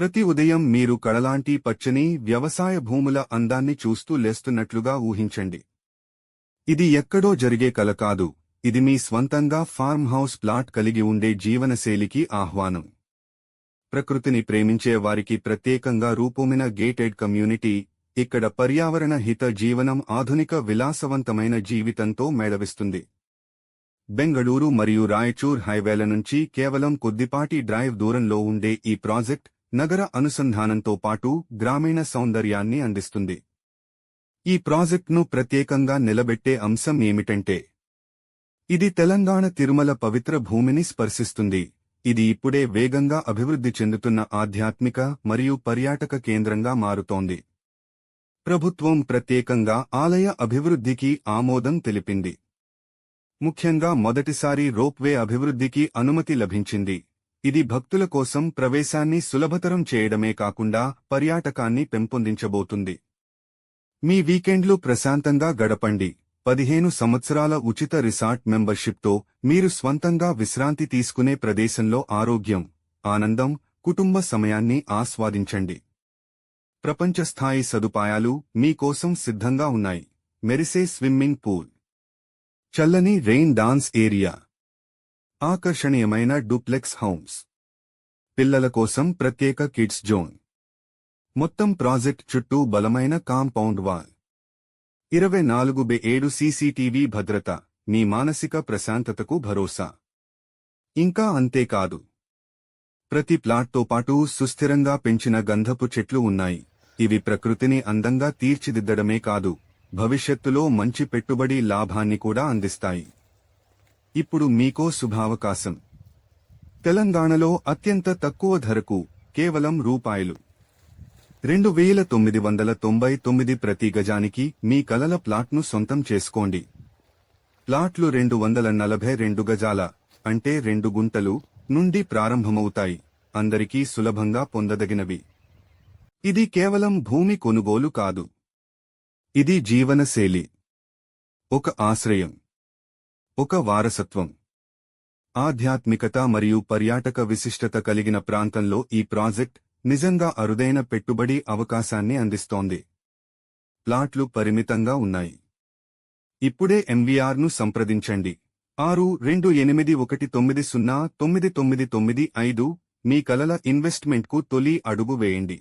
ప్రతి ఉదయం మీరు కళలాంటి పచ్చని వ్యవసాయ భూముల అందాన్ని చూస్తూ లేస్తున్నట్లుగా ఊహించండి. ఇది ఎక్కడో జరిగే కల కాదు, ఇది మీ స్వంతంగా ఫార్మ్ హౌస్ ప్లాట్ కలిగి ఉండే జీవనశైలికి ఆహ్వానం. ప్రకృతిని ప్రేమించే వారికి ప్రత్యేకంగా రూపొందిన గేటెడ్ కమ్యూనిటీ, ఇక్కడ పర్యావరణ హిత జీవనం ఆధునిక విలాసవంతమైన జీవితంతో మేళవిస్తుంది. బెంగళూరు మరియు రాయచూర్ హైవేల నుంచి కేవలం కొద్దిపాటి డ్రైవ్ దూరంలో ఉండే ఈ ప్రాజెక్ట్ నగర అనుసంధానంతో పాటు గ్రామీణ సౌందర్యాన్ని అందిస్తుంది. ఈ ప్రాజెక్ట్ను ప్రత్యేకంగా నిలబెట్టే అంశం ఏమిటంటే, ఇది తెలంగాణ తిరుమల పవిత్ర భూమిని స్పర్శిస్తుంది. ఇది ఇప్పుడే వేగంగా అభివృద్ధి చెందుతున్న ఆధ్యాత్మిక మరియు పర్యాటక కేంద్రంగా మారుతోంది. ప్రభుత్వం ప్రత్యేకంగా ఆలయ అభివృద్ధికి ఆమోదం తెలిపింది. ముఖ్యంగా మొదటిసారి రోప్వే అభివృద్ధికి అనుమతి లభించింది. ఇది భక్తుల కోసం ప్రవేశాన్ని సులభతరం చేయడమే కాకుండా పర్యాటకాన్ని పెంపొందించబోతుంది. మీ వీకెండ్లు ప్రశాంతంగా గడపండి. 15 సంవత్సరాల ఉచిత రిసార్ట్ మెంబర్షిప్తో మీరు స్వంతంగా విశ్రాంతి తీసుకునే ప్రదేశంలో ఆరోగ్యం, ఆనందం, కుటుంబ సమయాన్ని ఆస్వాదించండి. ప్రపంచస్థాయి సదుపాయాలు మీకోసం సిద్ధంగా ఉన్నాయి. మెరిసే స్విమ్మింగ్ పూల్, చల్లని రెయిన్ డాన్స్ ఏరియా, ఆకర్షణీయమైన డూప్లెక్స్ హౌమ్స్, పిల్లల కోసం ప్రత్యేక కిడ్స్ జోన్. మొత్తం ప్రాజెక్ట్ చుట్టూ బలమైన కాంపౌండ్ వాల్, 24/7 సీసీటీవీ భద్రత, మీ మానసిక ప్రశాంతతకు భరోసా. ఇంకా అంతేకాదు, ప్రతి ప్లాట్తో పాటు సుస్థిరంగా పెంచిన గంధపు చెట్లు ఉన్నాయి. ఇవి ప్రకృతిని అందంగా తీర్చిదిద్దడమే కాదు, భవిష్యత్తులో మంచి పెట్టుబడి లాభాన్ని కూడా అందిస్తాయి. ఇప్పుడు మీకో శుభావకాశం. తెలంగాణలో అత్యంత తక్కువ ధరకు కేవలం ₹2,999 ప్రతి గజానికి మీ కలల ప్లాట్ను సొంతం చేసుకోండి. ప్లాట్లు 242 గజాల, అంటే 2 గుంటలు నుండి ప్రారంభమవుతాయి. అందరికీ సులభంగా పొందదగినవి. ఇది కేవలం భూమి కొనుగోలు కాదు, ఇది జీవనశైలి, ఒక ఆశ్రయం, ఒక వారసత్వం. ఆధ్యాత్మికత మరియు పర్యాటక విశిష్టత కలిగిన ప్రాంతంలో ఈ ప్రాజెక్ట్ నిజంగా అరుదైన పెట్టుబడి అవకాశాన్ని అందిస్తోంది. ప్లాట్లు పరిమితంగా ఉన్నాయి. ఇప్పుడే ఎంవీఆర్ను సంప్రదించండి. 6281909995. మీ కలల ఇన్వెస్ట్మెంట్కు తొలి అడుగు వేయండి.